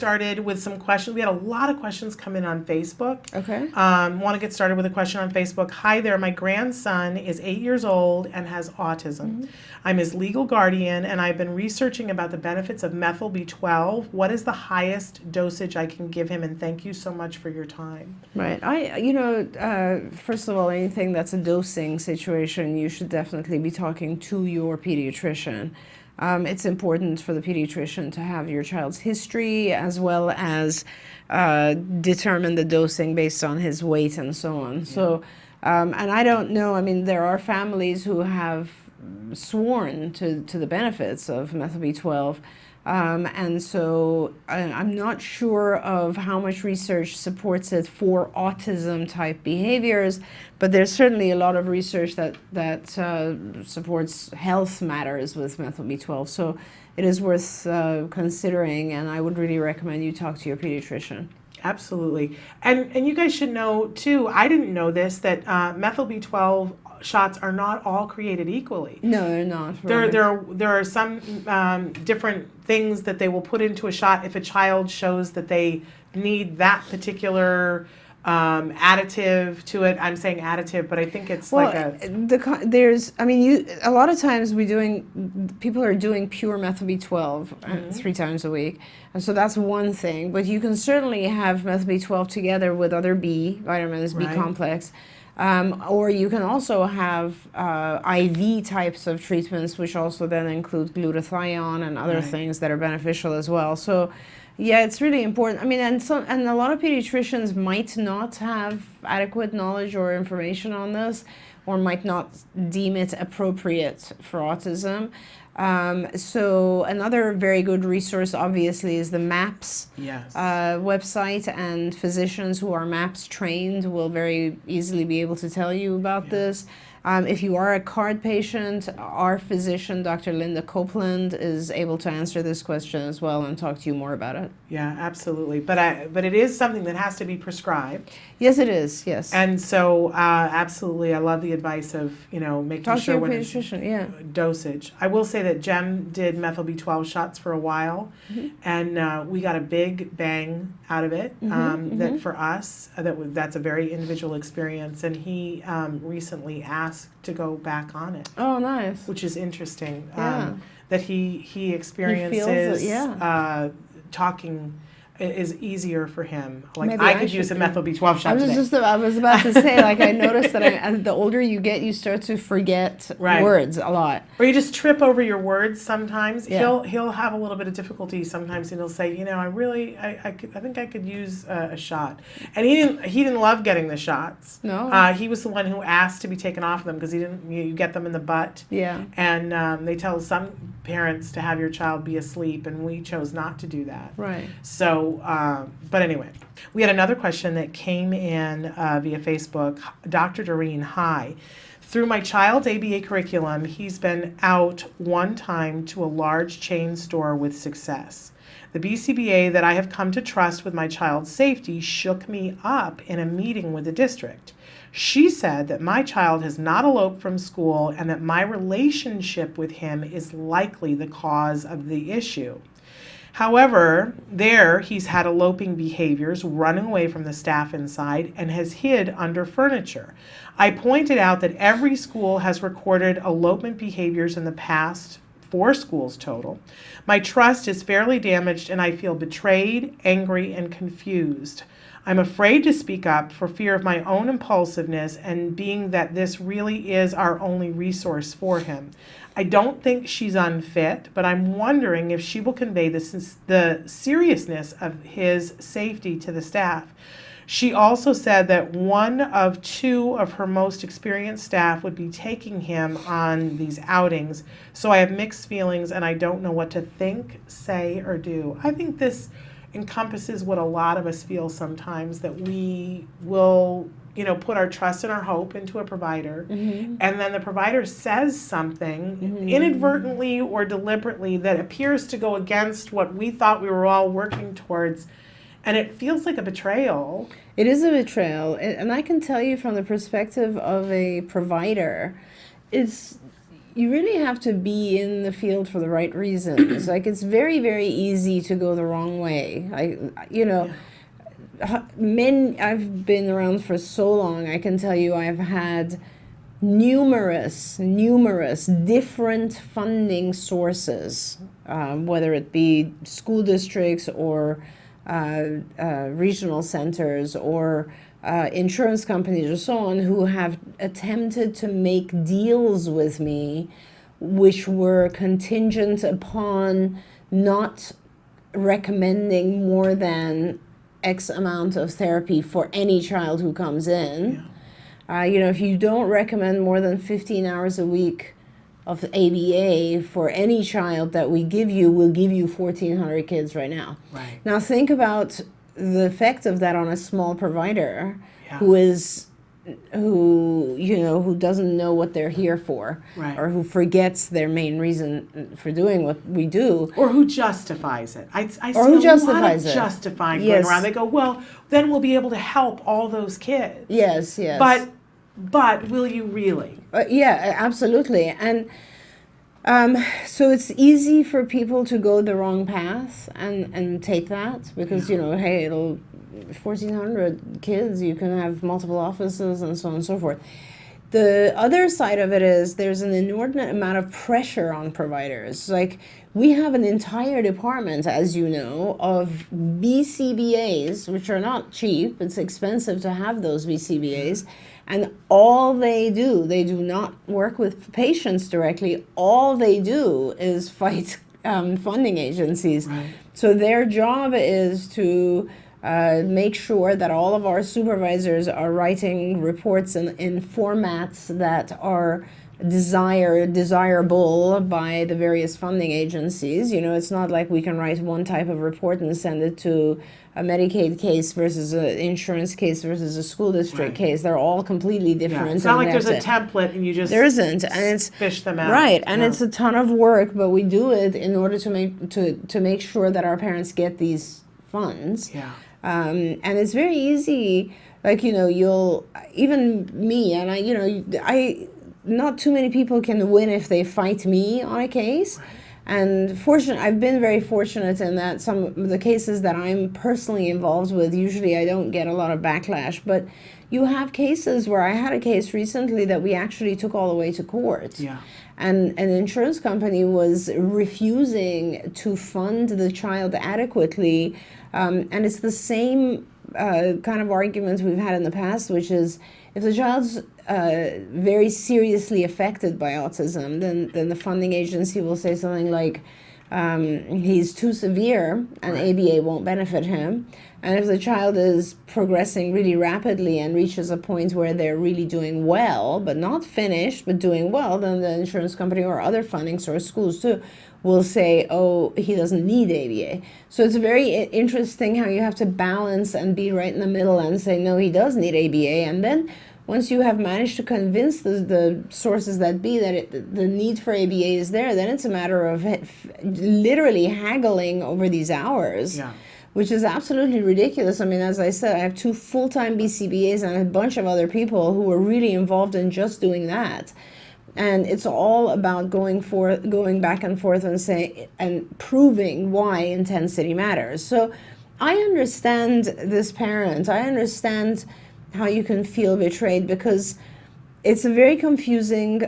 started with some questions. We had a lot of questions come in on Facebook. Okay. Want to get started with a question on Facebook. Hi there, my grandson is 8 years old and has autism. I'm his legal guardian, and I've been researching about the benefits of methyl B12. What is the highest dosage I can give him? And thank you so much for your time. Right. First of all, anything that's a dosing situation, you should definitely be talking to your pediatrician. It's important for the pediatrician to have your child's history as well as determine the dosing based on his weight and so on. Yeah. So, and I don't know, I mean, there are families who have sworn to the benefits of methyl B12. And so I'm not sure of how much research supports it for autism type behaviors, but there's certainly a lot of research that supports health matters with methyl B12. So it is worth considering, and I would really recommend you talk to your pediatrician. Absolutely. And you guys should know too, I didn't know this, that methyl B12 shots are not all created equally. No, they're not. Right. There are some different things that they will put into a shot if a child shows that they need that particular additive to it. I'm saying additive, but I think it's a lot of times people are doing pure methyl B12 3 times a week, and so that's one thing. But you can certainly have methyl B12 together with other B vitamins, B complex. Or you can also have IV types of treatments, which also then include glutathione and other things that are beneficial as well. So, yeah, it's really important. I mean, and a lot of pediatricians might not have adequate knowledge or information on this, or might not deem it appropriate for autism. So another very good resource, obviously, is the MAPS website, and physicians who are MAPS trained will very easily be able to tell you about this. If you are a card patient, our physician, Dr. Linda Copeland, is able to answer this question as well and talk to you more about it. Yeah, absolutely. But it is something that has to be prescribed. Yes, it is. Yes. And so, absolutely, I love the advice of making talk sure to your when pediatrician. it's dosage. I will say that Jem did methyl B12 shots for a while, and we got a big bang out of it. That for us, that's a very individual experience, and he recently asked to go back on it. Oh, nice. Which is interesting. That he experiences talking is easier for him. Like, maybe I could use a methyl B12 shot today. I was about to say, like, I noticed that as the older you get, you start to forget words a lot. Or you just trip over your words sometimes. Yeah. He'll have a little bit of difficulty sometimes, and he'll say, I think I could use a shot. And he didn't love getting the shots. No. He was the one who asked to be taken off of them because you get them in the butt. Yeah. And they tell some parents to have your child be asleep, and we chose not to do that. Right. So, but anyway, we had another question that came in via Facebook. Dr. Doreen, hi. Through my child's ABA curriculum, he's been out one time to a large chain store with success. The BCBA that I have come to trust with my child's safety shook me up in a meeting with the district. She said that my child has not eloped from school and that my relationship with him is likely the cause of the issue. However, he's had eloping behaviors, running away from the staff inside, and has hid under furniture. I pointed out that every school has recorded elopement behaviors in the past 4 schools total. My trust is fairly damaged, and I feel betrayed, angry, and confused. I'm afraid to speak up for fear of my own impulsiveness and being that this really is our only resource for him. I don't think she's unfit, but I'm wondering if she will convey the seriousness of his safety to the staff. She also said that 1 of 2 of her most experienced staff would be taking him on these outings. So I have mixed feelings and I don't know what to think, say, or do. I think this encompasses what a lot of us feel sometimes, that we will put our trust and our hope into a provider, and then the provider says something inadvertently or deliberately that appears to go against what we thought we were all working towards, and it feels like a betrayal. It is a betrayal, and I can tell you from the perspective of a provider, you really have to be in the field for the right reasons. Like, it's very, very easy to go the wrong way. I've been around for so long, I can tell you I've had numerous different funding sources, whether it be school districts or regional centers or insurance companies or so on, who have attempted to make deals with me which were contingent upon not recommending more than X amount of therapy for any child who comes in. If you don't recommend more than 15 hours a week of ABA for any child that we give you, we'll give you 1,400 kids right now. Right. Now think about the effect of that on a small provider who doesn't know what they're here for, right, or who forgets their main reason for doing what we do, or who justifies it. I see who a justifies lot of it. justifying Yes. going around. They go, well, then we'll be able to help all those kids. Yes. But will you really? Yeah, absolutely. And so it's easy for people to go the wrong path and take that because, hey, it'll 1,400 kids, you can have multiple offices and so on and so forth. The other side of it is there's an inordinate amount of pressure on providers. Like, we have an entire department, as you know, of BCBAs, which are not cheap. It's expensive to have those BCBAs. And all they do not work with patients directly. All they do is fight funding agencies. Right. So their job is to make sure that all of our supervisors are writing reports in formats that are desirable by the various funding agencies. It's not like we can write one type of report and send it to a Medicaid case versus an insurance case versus a school district case. They're all completely different. Yeah. It's not like there's a template and you just there isn't, and it's fish them out. Right, and it's a ton of work, but we do it in order to make sure that our parents get these funds. Yeah. And it's very easy. Like, you'll, even me, and I not too many people can win if they fight me on a case. Right. And I've been very fortunate in that some of the cases that I'm personally involved with, usually I don't get a lot of backlash. But you have cases where I had a case recently that we actually took all the way to court. Yeah. And an insurance company was refusing to fund the child adequately. And it's the same kind of argument we've had in the past, which is if the child's very seriously affected by autism, then the funding agency will say something like, he's too severe and ABA won't benefit him. And if the child is progressing really rapidly and reaches a point where they're really doing well, but not finished, but doing well, then the insurance company or other funding source, schools too, will say, oh, he doesn't need ABA. So it's very interesting how you have to balance and be right in the middle and say, no, he does need ABA. And then once you have managed to convince the sources that be that the need for ABA is there, then it's a matter of literally haggling over these hours. Yeah. Which is absolutely ridiculous. I mean, as I said, I have 2 full-time BCBAs and a bunch of other people who are really involved in just doing that. And it's all about going back and forth and proving why intensity matters. So I understand this parent. I understand how you can feel betrayed because it's a very confusing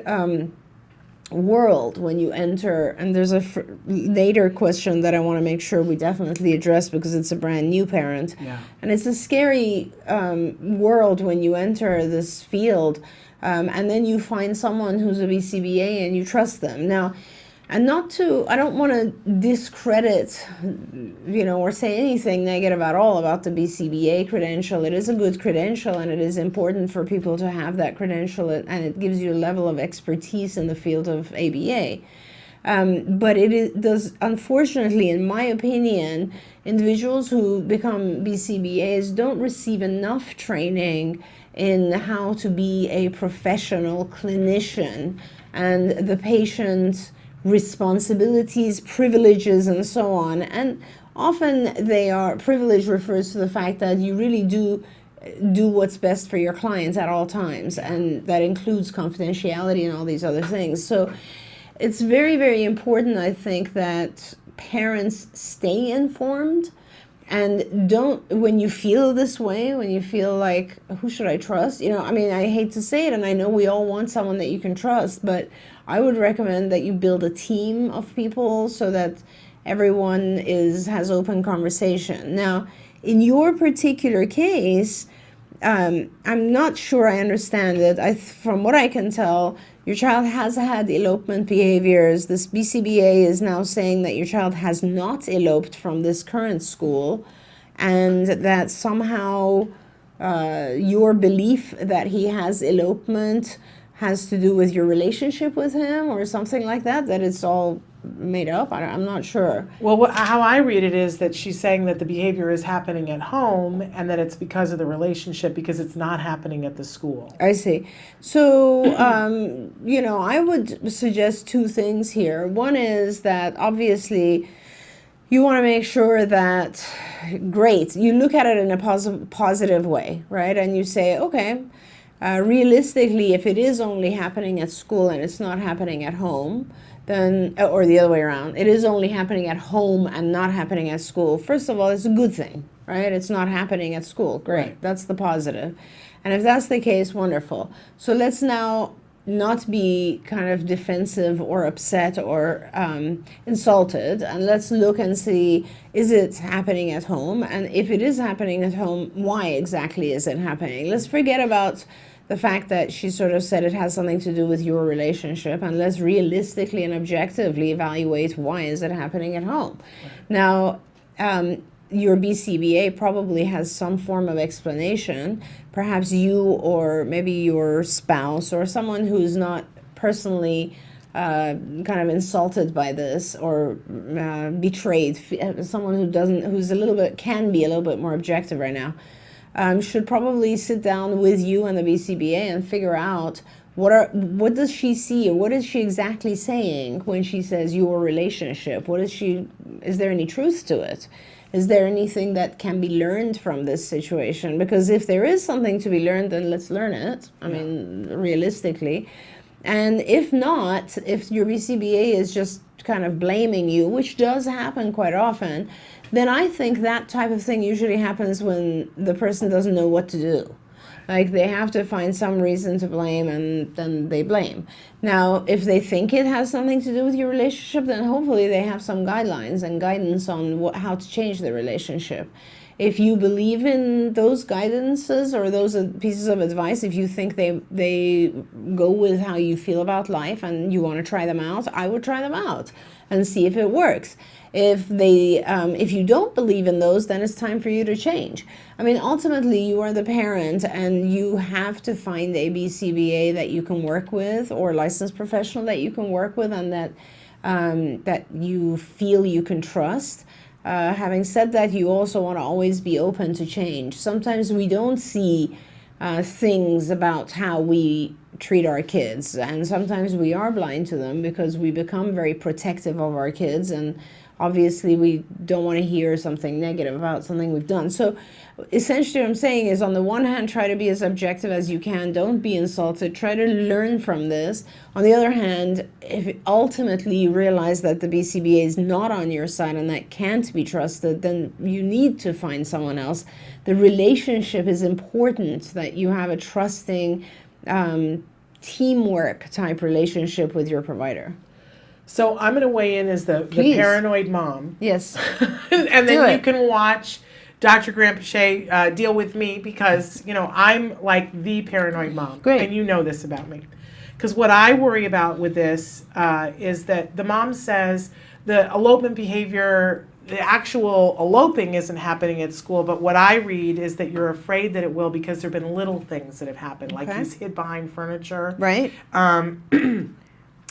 world when you enter, and there's a later question that I want to make sure we definitely address because it's a brand new parent. Yeah. And it's a scary world when you enter this field and then you find someone who's a BCBA and you trust them. Now, and I don't want to discredit, or say anything negative at all about the BCBA credential. It is a good credential and it is important for people to have that credential, and it gives you a level of expertise in the field of ABA. But it does, unfortunately, in my opinion, individuals who become BCBAs don't receive enough training in how to be a professional clinician and the patient responsibilities, privileges, and so on. And often privilege refers to the fact that you really do do what's best for your clients at all times, and that includes confidentiality and all these other things. So it's very, very important, I think, that parents stay informed. And don't, when you feel this way, when you feel like, who should I trust? I mean, I hate to say it, and I know we all want someone that you can trust, but I would recommend that you build a team of people so that everyone has open conversation. Now, in your particular case, I'm not sure I understand it. From what I can tell, your child has had elopement behaviors. This BCBA is now saying that your child has not eloped from this current school, and that somehow your belief that he has elopement has to do with your relationship with him or something like that it's all made up. I'm not sure. Well, how I read it is that she's saying that the behavior is happening at home and that it's because of the relationship, because it's not happening at the school. I see. So, I would suggest two things here. One is that obviously you want to make sure that, great, you look at it in a positive way, right? And you say, okay, realistically, if it is only happening at school and it's not happening at home, then, or the other way around, it is only happening at home and not happening at school. First of all, it's a good thing, right? It's not happening at school. Great. Right. That's the positive. And if that's the case, wonderful. So let's now not be kind of defensive or upset or insulted, and let's look and see, is it happening at home? And if it is happening at home, why exactly is it happening? Let's forget about the fact that she sort of said it has something to do with your relationship, and let's realistically and objectively evaluate, why is it happening at home? Right. Now, your BCBA probably has some form of explanation. Perhaps you or maybe your spouse or someone who's not personally kind of insulted by this or betrayed, someone can be a little bit more objective right now, should probably sit down with you and the BCBA and figure out what does she see, or what is she exactly saying when she says your relationship? Is there any truth to it? Is there anything that can be learned from this situation? Because if there is something to be learned, then let's learn it. I mean, realistically. And if not, if your BCBA is just kind of blaming you, which does happen quite often, then I think that type of thing usually happens when the person doesn't know what to do. Like, they have to find some reason to blame, and then they blame. Now, if they think it has something to do with your relationship, then hopefully they have some guidelines and guidance on how to change the relationship. If you believe in those guidances or those pieces of advice, if you think they go with how you feel about life and you want to try them out, I would try them out and see if it works. If you don't believe in those, then it's time for you to change. I mean, ultimately, you are the parent, and you have to find a BCBA that you can work with, or a licensed professional that you can work with, and that you feel you can trust. Having said that, you also want to always be open to change. Sometimes we don't see things about how we treat our kids, and sometimes we are blind to them because we become very protective of our kids, and obviously we don't want to hear something negative about something we've done. So essentially what I'm saying is, on the one hand, try to be as objective as you can. Don't be insulted. Try to learn from this. On the other hand, if ultimately you realize that the BCBA is not on your side and that can't be trusted, then you need to find someone else. The relationship is important, that you have a trusting teamwork type relationship with your provider. So I'm going to weigh in as the paranoid mom. Yes. And then you can watch Dr. Granpeesheh deal with me, because, I'm like the paranoid mom. Great. And you know this about me. Because what I worry about with this is that the mom says the elopement behavior, the actual eloping isn't happening at school, but what I read is that you're afraid that it will, because there have been little things that have happened, like he's hid behind furniture. Right.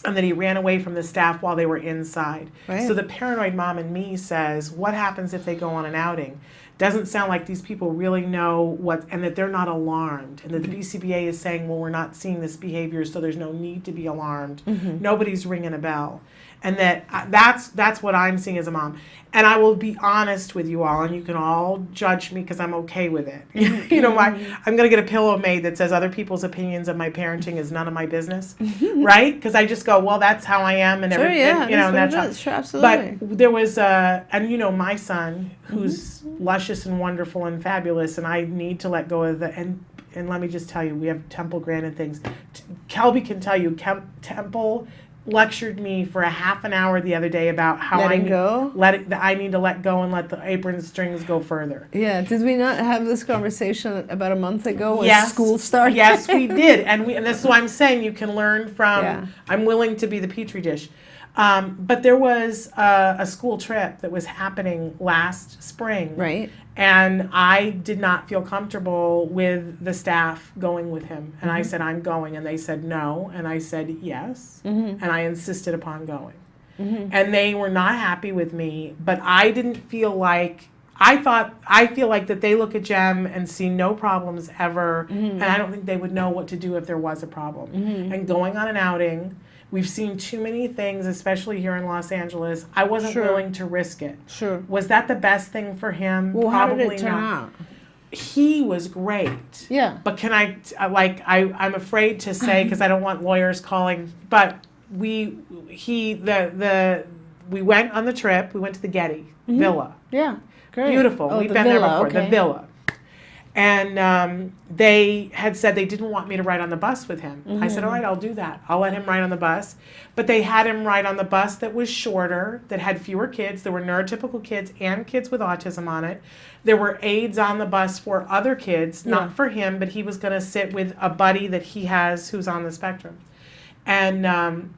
And that he ran away from the staff while they were inside. Right. So the paranoid mom in me says, what happens if they go on an outing? Doesn't sound like these people really know and that they're not alarmed. And that the BCBA is saying, well, we're not seeing this behavior, so there's no need to be alarmed. Mm-hmm. Nobody's ringing a bell. And that's what I'm seeing as a mom. And I will be honest with you all, and you can all judge me because I'm okay with it. You know why? I'm going to get a pillow made that says other people's opinions of my parenting is none of my business, right? Because I just go, well, that's how I am, and everything, and that's how. Sure, absolutely. But there was and my son, who's luscious and wonderful and fabulous, and I need to let go of and let me just tell you, we have Temple granted things. Kelby can tell you, Temple lectured me for a half an hour the other day about how I need to let go and let the apron strings go further. Yeah, did we not have this conversation about a month ago when school started? Yes, we did, and this is why I'm saying you can learn from. Yeah. I'm willing to be the petri dish. But there was a school trip that was happening last spring. Right. And I did not feel comfortable with the staff going with him. And I said, I'm going. And they said, no. And I said, yes. And I insisted upon going. And they were not happy with me. But I didn't feel like, I feel like that they look at Jem and see no problems ever. And I don't think they would know what to do if there was a problem. And going on an outing, we've seen too many things, especially here in Los Angeles. I wasn't willing to risk it. Sure. Was that the best thing for him? Well, Probably how did it turn out? He was great. Yeah. But can I'm afraid to say, because I don't want lawyers calling, but we went on the trip. We went to the Getty Villa. Yeah. Great. Beautiful. Oh, We've been there before. Okay. The Villa. And they had said they didn't want me to ride on the bus with him. I said, all right, I'll do that. I'll let him ride on the bus. But they had him ride on the bus that was shorter, that had fewer kids. There were neurotypical kids and kids with autism on it. There were aides on the bus for other kids, not for him, but he was going to sit with a buddy that he has who's on the spectrum. And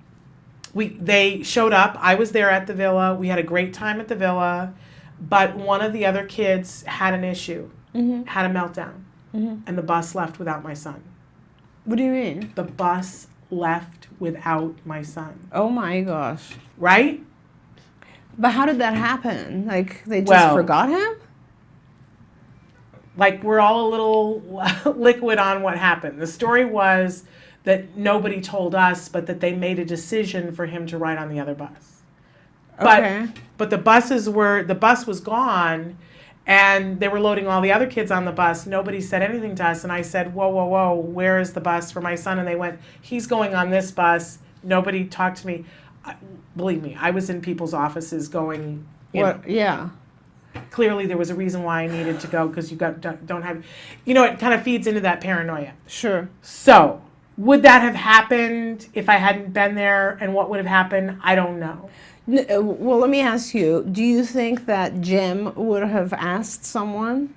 they showed up. I was there at the Villa. We had a great time at the Villa. But one of the other kids had an issue. Had a meltdown, and the bus left without my son. What do you mean? The bus left without my son. Oh my gosh. Right? But how did that happen? Like, they just forgot him? Like, we're all a little liquid on what happened. The story was that nobody told us, but that they made a decision for him to ride on the other bus. But the bus was gone. And they were loading all the other kids on the bus. Nobody said anything to us. And I said, whoa, where is the bus for my son? And they went, he's going on this bus. Nobody talked to me. Believe me, I was in people's offices going, Yeah. Clearly there was a reason why I needed to go, because don't have, it kind of feeds into that paranoia. Sure. So would that have happened if I hadn't been there? And what would have happened? I don't know. Well, let me ask you, do you think that Jem would have asked someone?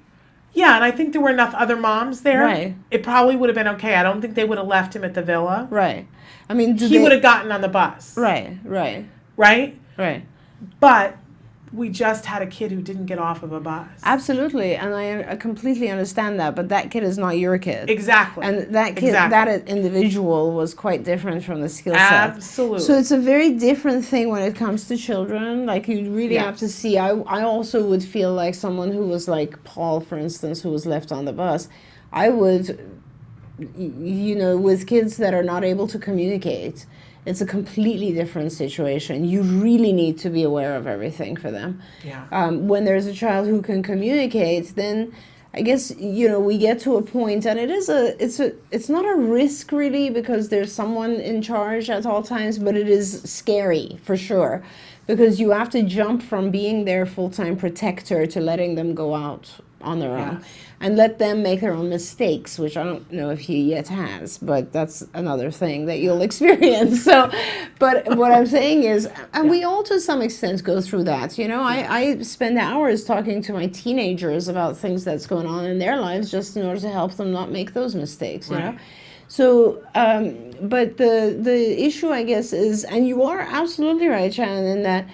Yeah, and I think there were enough other moms there. Right. It probably would have been okay. I don't think they would have left him at the Villa. Right. I mean, he would have gotten on the bus. Right. But we just had a kid who didn't get off of a bus. Absolutely, and I completely understand that, but that kid is not your kid. Exactly. And that kid, that individual was quite different from the skill set. Absolutely. So it's a very different thing when it comes to children. Like, you really have to see. I also would feel like someone who was like Paul, for instance, who was left on the bus. I would, with kids that are not able to communicate, it's a completely different situation. You really need to be aware of everything for them. Yeah. When there's a child who can communicate, then I guess, we get to a point, and it's not a risk really, because there's someone in charge at all times, but it is scary for sure, because you have to jump from being their full-time protector to letting them go out on their own. And let them make their own mistakes, which I don't know if he yet has, but that's another thing that you'll experience. So, but what I'm saying is, and we all to some extent go through that. I spend hours talking to my teenagers about things that's going on in their lives, just in order to help them not make those mistakes. You know. So, but the issue, I guess, is, and you are absolutely right, Shannon, in that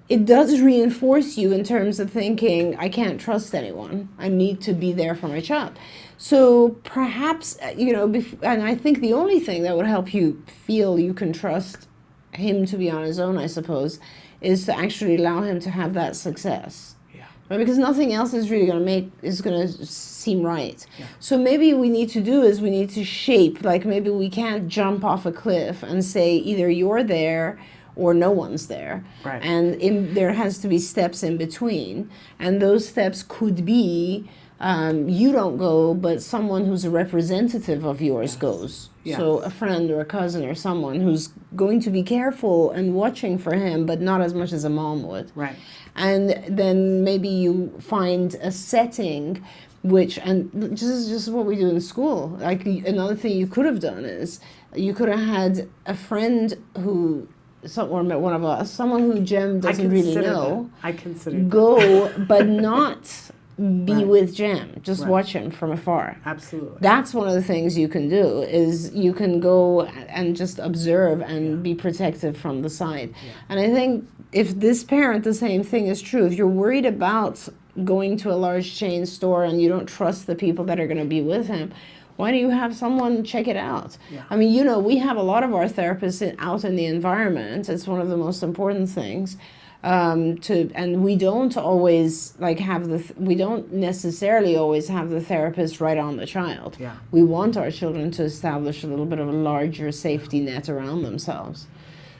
it does reinforce you in terms of thinking, I can't trust anyone. I need to be there for my child. So perhaps, and I think the only thing that would help you feel you can trust him to be on his own, I suppose, is to actually allow him to have that success. Yeah. Right? Because nothing else is really going to seem right. Yeah. So maybe we need to shape, like maybe we can't jump off a cliff and say either you're there or no one's there. Right. And there has to be steps in between. And those steps could be you don't go, but someone who's a representative of yours goes. Yes. So a friend or a cousin or someone who's going to be careful and watching for him, but not as much as a mom would. Right. And then maybe you find a setting which, and this is just what we do in school. Like, another thing you could have done is you could have had a friend who, or one of us, someone who Jem doesn't really know. I consider go, but not be Right. with Jem. Just Right. watch him from afar. Absolutely. That's one of the things you can do, is you can go and just observe and be protective from the side. And I think if this parent, the same thing is true. If you're worried about going to a large chain store and you don't trust the people that are going to be with him, why do you have someone check it out? Yeah. I mean, we have a lot of our therapists out in the environment. It's one of the most important things. And we don't always we don't necessarily always have the therapist right on the child. Yeah. We want our children to establish a little bit of a larger safety net around themselves.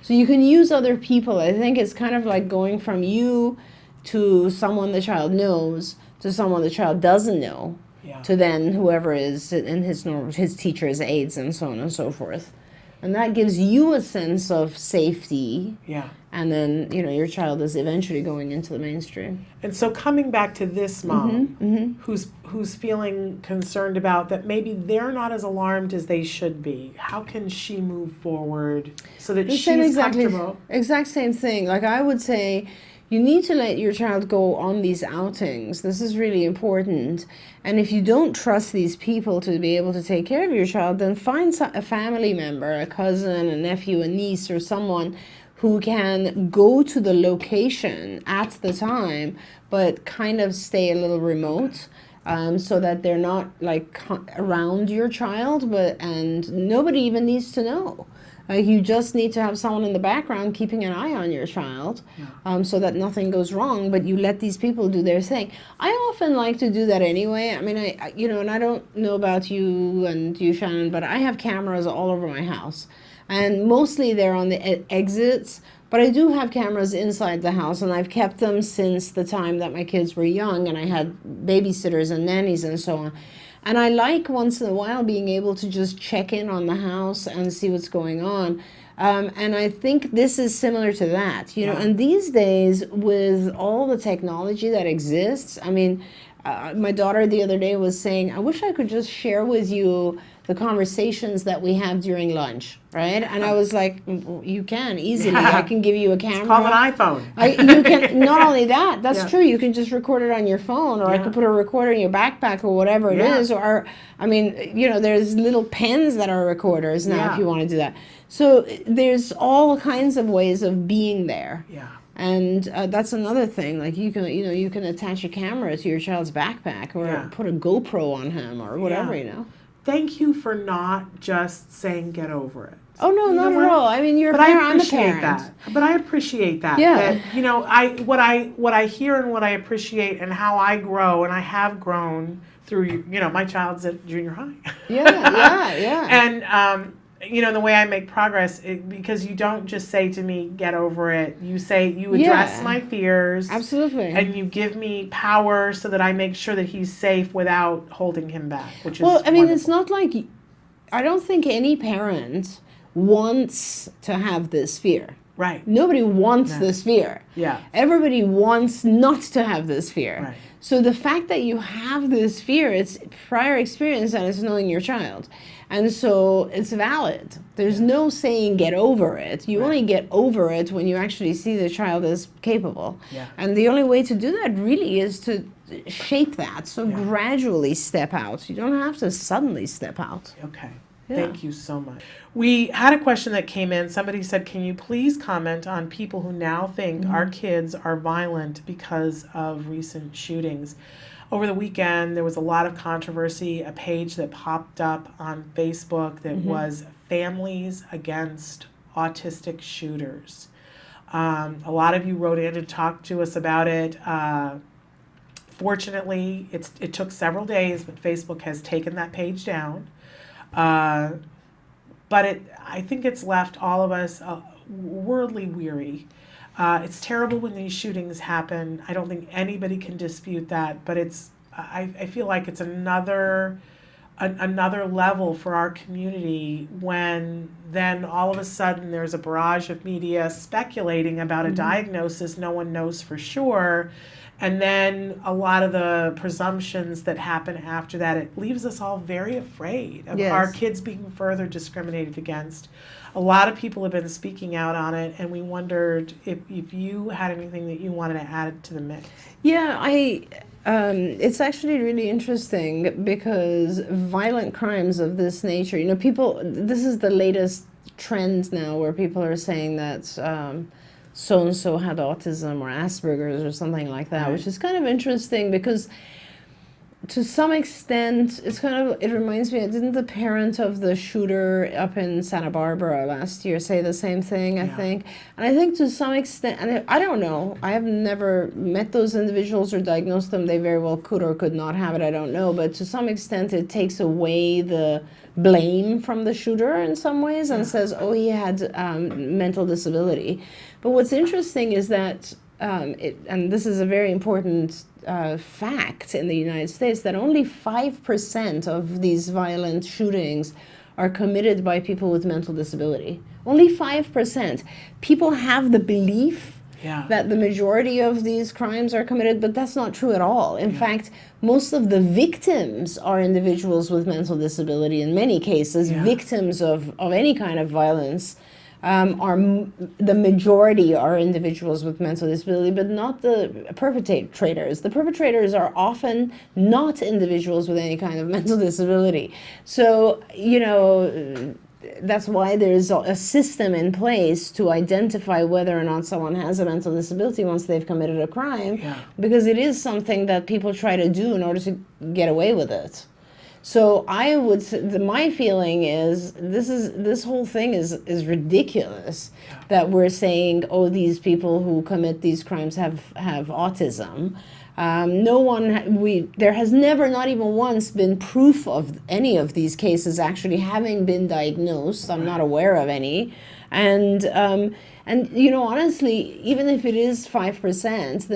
So you can use other people. I think it's kind of like going from you to someone the child knows to someone the child doesn't know, to then whoever is in his teachers, aides, and so on and so forth. And that gives you a sense of safety. Yeah. And then, your child is eventually going into the mainstream. And so coming back to this mom, who's feeling concerned about that maybe they're not as alarmed as they should be, how can she move forward so that she's comfortable? Exact same thing. Like, I would say, you need to let your child go on these outings. This is really important. And if you don't trust these people to be able to take care of your child, then find a family member, a cousin, a nephew, a niece, or someone who can go to the location at the time, but kind of stay a little remote, so that they're not like around your child, and nobody even needs to know. You just need to have someone in the background keeping an eye on your child, so that nothing goes wrong, but you let these people do their thing. I often like to do that anyway. I mean, and I don't know about you and you, Shannon, but I have cameras all over my house. And mostly they're on the exits, but I do have cameras inside the house, and I've kept them since the time that my kids were young, and I had babysitters and nannies and so on. And I like once in a while being able to just check in on the house and see what's going on. And I think this is similar to that, and these days with all the technology that exists, I mean, my daughter the other day was saying, I wish I could just share with you the conversations that we have during lunch, right? And I was like, you can easily. I can give you a camera. It's called an iPhone. You can, not only that, that's true. You can just record it on your phone, or I could put a recorder in your backpack or whatever it is. Or, I mean, there's little pens that are recorders now if you want to do that. So there's all kinds of ways of being there. Yeah. And that's another thing. Like, you can attach a camera to your child's backpack, or put a GoPro on him, or whatever, Thank you for not just saying get over it. Oh, no, not at all. I mean, I'm the parent. But I appreciate that. Yeah. That, what I hear and what I appreciate and how I grow, and I have grown through, my child's at junior high. Yeah. And, the way I make progress, because you don't just say to me, get over it. You address my fears. Absolutely. And you give me power so that I make sure that he's safe without holding him back, which is wonderful. It's not like, I don't think any parent wants to have this fear. Right. Nobody wants this fear. Yeah. Everybody wants not to have this fear. Right. So the fact that you have this fear, it's prior experience and it's knowing your child. And so it's valid. There's no saying get over it. You only get over it when you actually see the child as capable. Yeah. And the only way to do that really is to shape that. So gradually step out. You don't have to suddenly step out. Okay. Thank you so much. We had a question that came in. Somebody said, can you please comment on people who now think our kids are violent because of recent shootings? Over the weekend, there was a lot of controversy, a page that popped up on Facebook that was Families Against Autistic Shooters. A lot of you wrote in and talked to us about it. Fortunately, it took several days, but Facebook has taken that page down. But I think it's left all of us worldly weary. It's terrible when these shootings happen. I don't think anybody can dispute that, but I feel like it's another level for our community when then all of a sudden there's a barrage of media speculating about a diagnosis no one knows for sure, and then a lot of the presumptions that happen after that, it leaves us all very afraid of our kids being further discriminated against. A lot of people have been speaking out on it, and we wondered if you had anything that you wanted to add to the mix. Yeah, it's actually really interesting because violent crimes of this nature, this is the latest trend now where people are saying that so-and-so had autism or Asperger's or something like that, which is kind of interesting because to some extent, it reminds me, didn't the parent of the shooter up in Santa Barbara last year say the same thing, I think? And I think to some extent, and I don't know, I have never met those individuals or diagnosed them. They very well could or could not have it, I don't know. But to some extent, it takes away the blame from the shooter in some ways and says, oh, he had mental disability. But what's interesting is that, and this is a very important fact in the United States, that only 5% of these violent shootings are committed by people with mental disability. Only 5%. People have the belief that the majority of these crimes are committed, but that's not true at all. In fact, most of the victims are individuals with mental disability in many cases, victims of any kind of violence. The majority are individuals with mental disability, but not the perpetrators. The perpetrators are often not individuals with any kind of mental disability. So, that's why there's a system in place to identify whether or not someone has a mental disability once they've committed a crime, because it is something that people try to do in order to get away with it. So my feeling is this whole thing is ridiculous, that we're saying, oh, these people who commit these crimes have autism. There has never, not even once, been proof of any of these cases actually having been diagnosed. I'm not aware of any. And honestly, even if it is 5%,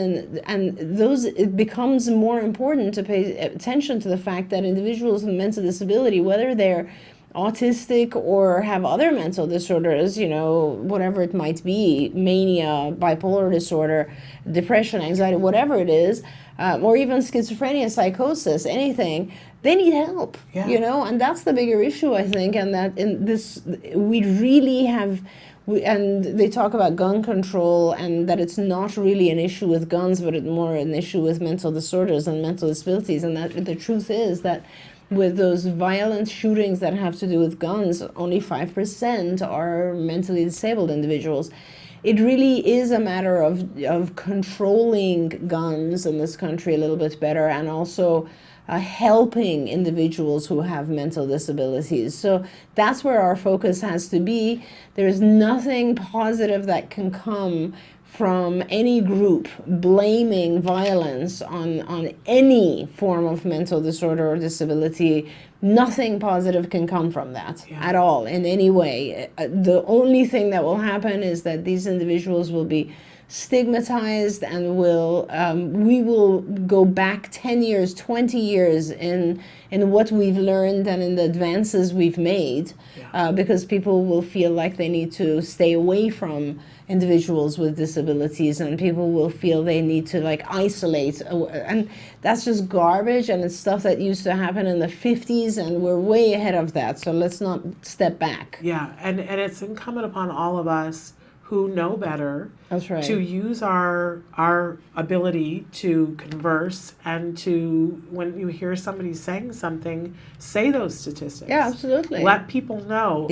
it becomes more important to pay attention to the fact that individuals with mental disability, whether they're autistic or have other mental disorders, whatever it might be, mania, bipolar disorder, depression, anxiety, whatever it is, or even schizophrenia, psychosis, anything, they need help, and that's the bigger issue, I think, and that in this, we really have... and they talk about gun control and that it's not really an issue with guns, but it's more an issue with mental disorders and mental disabilities. And that the truth is that with those violent shootings that have to do with guns, only 5% are mentally disabled individuals. It really is a matter of controlling guns in this country a little bit better, and also helping individuals who have mental disabilities. So that's where our focus has to be. There's nothing positive that can come from any group blaming violence on any form of mental disorder or disability. Nothing positive can come from that at all, in any way. The only thing that will happen is that these individuals will be stigmatized, and we will go back 10 years, 20 years in what we've learned and in the advances we've made, because people will feel like they need to stay away from individuals with disabilities, and people will feel they need to isolate, and that's just garbage, and it's stuff that used to happen in the 50s, and we're way ahead of that, so let's not step back. And it's incumbent upon all of us who know better, that's right, to use our ability to converse, and to, when you hear somebody saying something, say those statistics. Yeah, absolutely. Let people know.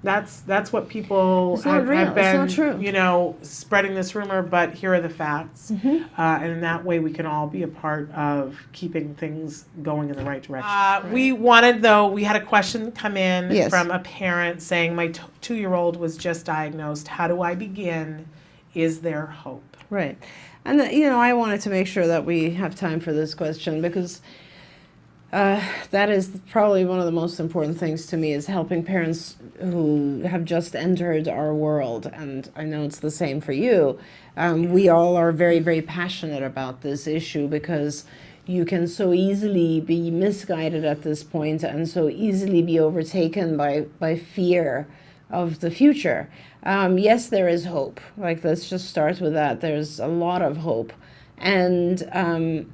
That's what people have been, it's not true. Spreading this rumor, but here are the facts. And in that way we can all be a part of keeping things going in the right direction. We had a question come in from a parent saying, my 2-year-old was just diagnosed. How do I begin? Is there hope? Right. And, I wanted to make sure that we have time for this question because That is probably one of the most important things to me, is helping parents who have just entered our world. And I know it's the same for you. We all are very, very passionate about this issue, because you can so easily be misguided at this point and so easily be overtaken by fear of the future. Yes, there is hope. Like, let's just start with that. There's a lot of hope. And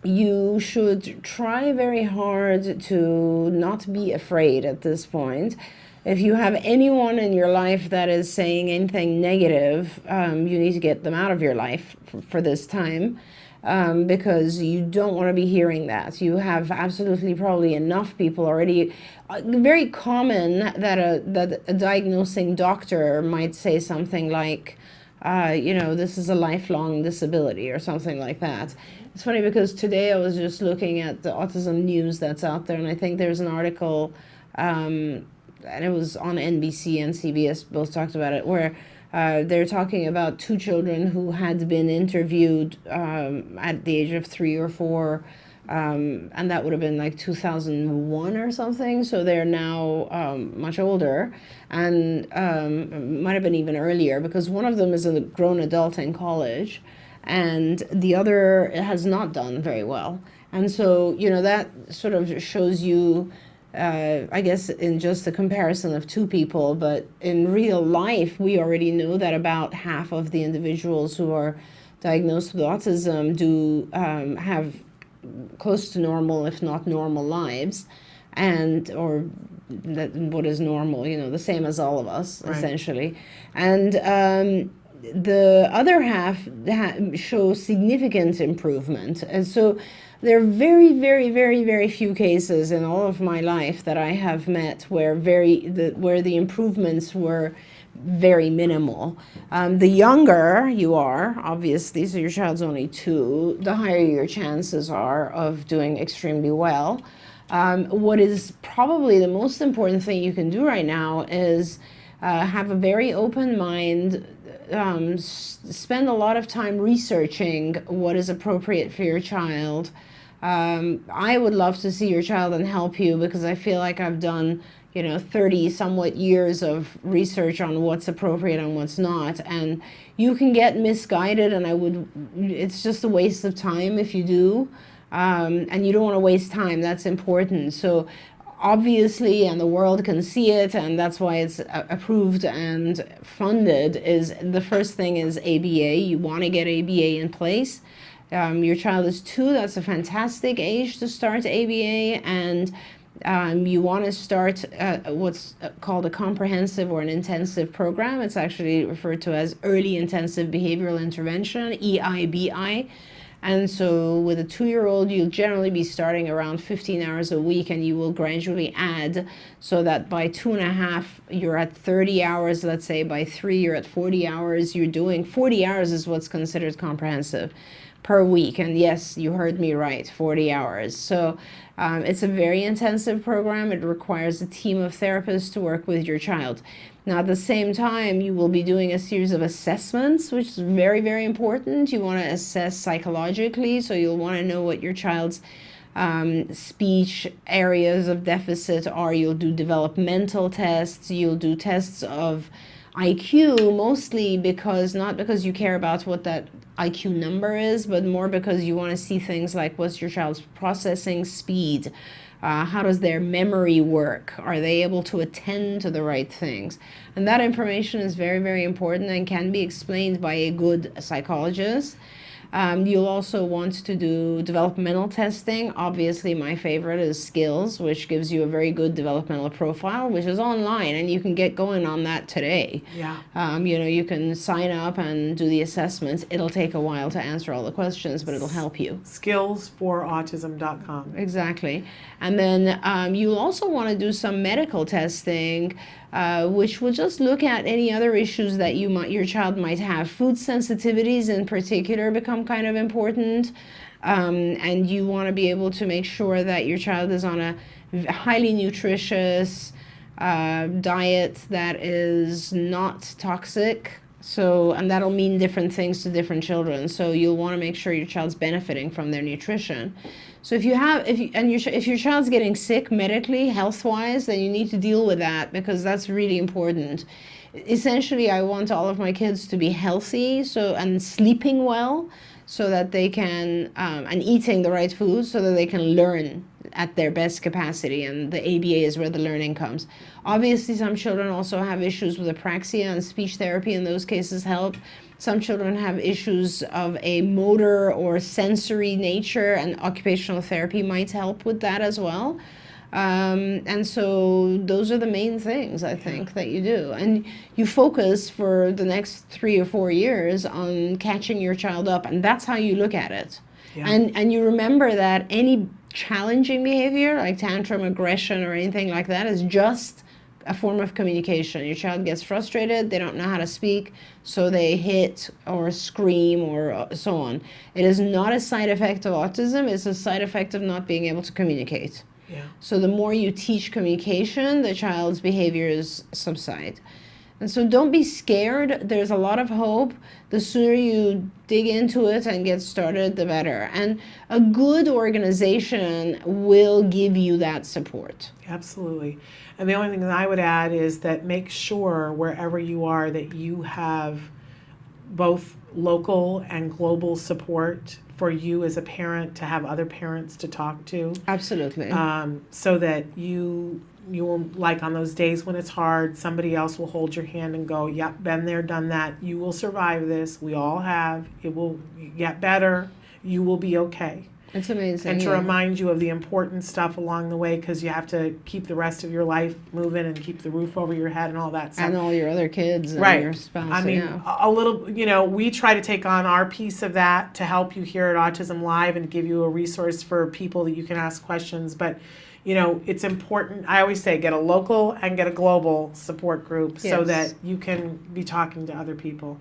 you should try very hard to not be afraid at this point. If you have anyone in your life that is saying anything negative, you need to get them out of your life for this time, because you don't want to be hearing that. You have absolutely probably enough people already. Very common that a diagnosing doctor might say something like, this is a lifelong disability or something like that. It's funny because today I was just looking at the autism news that's out there, and I think there's an article, and it was on NBC and CBS, both talked about it, where they're talking about two children who had been interviewed at the age of 3 or 4, and that would have been like 2001 or something. So they're now much older, and might have been even earlier, because one of them is a grown adult in college, and the other has not done very well. And so, that sort of shows you, I guess, in just a comparison of two people, but in real life, we already know that about half of the individuals who are diagnosed with autism do have close to normal, if not normal lives, or that what is normal, the same as all of us, right, essentially. And the other half shows significant improvement. And so there are very, very, very, very few cases in all of my life that I have met where the improvements were very minimal. The younger you are, obviously, so your child's only 2, the higher your chances are of doing extremely well. What is probably the most important thing you can do right now is have a very open mind, spend a lot of time researching what is appropriate for your child. I would love to see your child and help you, because I feel like I've done 30 somewhat years of research on what's appropriate and what's not, and you can get misguided, and it's just a waste of time if you do, and you don't want to waste time. That's important. So obviously, and the world can see it, and that's why it's approved and funded, is the first thing is ABA. You want to get ABA in place. Your child is 2, that's a fantastic age to start ABA, and you want to start what's called a comprehensive or an intensive program. It's actually referred to as Early Intensive Behavioral Intervention, EIBI. And so with a 2-year-old, you'll generally be starting around 15 hours a week, and you will gradually add, so that by 2.5, you're at 30 hours. Let's say by 3, you're at 40 hours. You're doing 40 hours is what's considered comprehensive per week. And yes, you heard me right, 40 hours. So it's a very intensive program. It requires a team of therapists to work with your child. Now, at the same time, you will be doing a series of assessments, which is very, very important. You want to assess psychologically, so you'll want to know what your child's speech areas of deficit are. You'll do developmental tests. You'll do tests of IQ, mostly not because you care about what that IQ number is, but more because you want to see things like, what's your child's processing speed? How does their memory work? Are they able to attend to the right things? And that information is very, very important and can be explained by a good psychologist. You'll also want to do developmental testing. Obviously, my favorite is skills, which gives you a very good developmental profile, which is online, and you can get going on that today. Yeah. You can sign up and do the assessments. It'll take a while to answer all the questions, but it'll help you. Skillsforautism.com. Exactly. And then you'll also want to do some medical testing, which will just look at any other issues that your child might have. Food sensitivities in particular become kind of important, and you want to be able to make sure that your child is on a highly nutritious diet that is not toxic. And that'll mean different things to different children. So you'll want to make sure your child's benefiting from their nutrition. So if your child's getting sick medically, health-wise, then you need to deal with that, because that's really important. Essentially, I want all of my kids to be healthy, and sleeping well, so that they can, and eating the right food, so that they can learn at their best capacity, and the ABA is where the learning comes. Obviously, some children also have issues with apraxia, and speech therapy in those cases help. Some children have issues of a motor or sensory nature, and occupational therapy might help with that as well. And so those are the main things, I think, that you do. And you focus for the next 3 or 4 years on catching your child up, and that's how you look at it. Yeah. And you remember that any challenging behavior, like tantrum, aggression, or anything like that, is just a form of communication. Your child gets frustrated, they don't know how to speak, so they hit or scream or so on. It is not a side effect of autism, it's a side effect of not being able to communicate. Yeah. So the more you teach communication, the child's behaviors subside. And so don't be scared. There's a lot of hope. The sooner you dig into it and get started, the better. And a good organization will give you that support. Absolutely. And the only thing that I would add is that make sure wherever you are that you have both local and global support for you as a parent to have other parents to talk to. Absolutely. So that you will, like on those days when it's hard, somebody else will hold your hand and go, yep, been there, done that. You will survive this. We all have. It will get better. You will be okay. It's amazing. And to remind you of the important stuff along the way, because you have to keep the rest of your life moving and keep the roof over your head and all that stuff. And all your other kids and right. your spouse. I mean, a little, we try to take on our piece of that to help you here at Autism Live and give you a resource for people that you can ask questions. But, it's important. I always say get a local and get a global support group so that you can be talking to other people.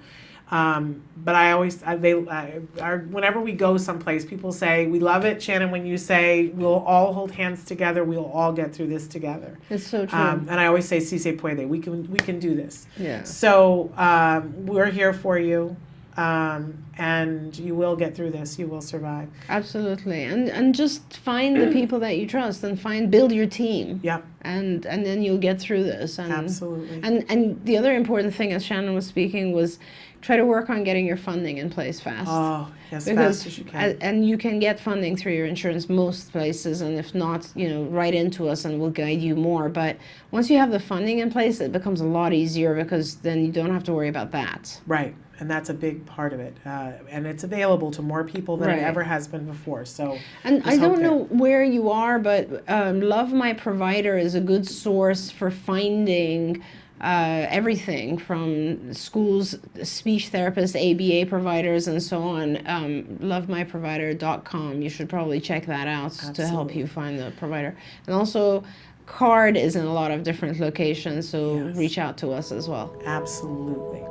But I always, whenever we go someplace, people say, we love it, Shannon, when you say, we'll all hold hands together, we'll all get through this together. It's so true. And I always say, si se puede, we can do this. Yeah. So we're here for you, and you will get through this, you will survive. Absolutely. And just find the people that you trust, and build your team. Yeah. And then you'll get through this. And, absolutely. And the other important thing, as Shannon was speaking, was try to work on getting your funding in place fast. Oh, as because fast as you can. And you can get funding through your insurance most places, and if not, write into us and we'll guide you more. But once you have the funding in place, it becomes a lot easier, because then you don't have to worry about that. Right. And that's a big part of it. And it's available to more people than it ever has been before. So, and I don't know where you are, but Love My Provider is a good source for finding everything from schools, speech therapists, ABA providers, and so on. lovemyprovider.com. You should probably check that out to help you find the provider. And also, CARD is in a lot of different locations, so reach out to us as well. Absolutely.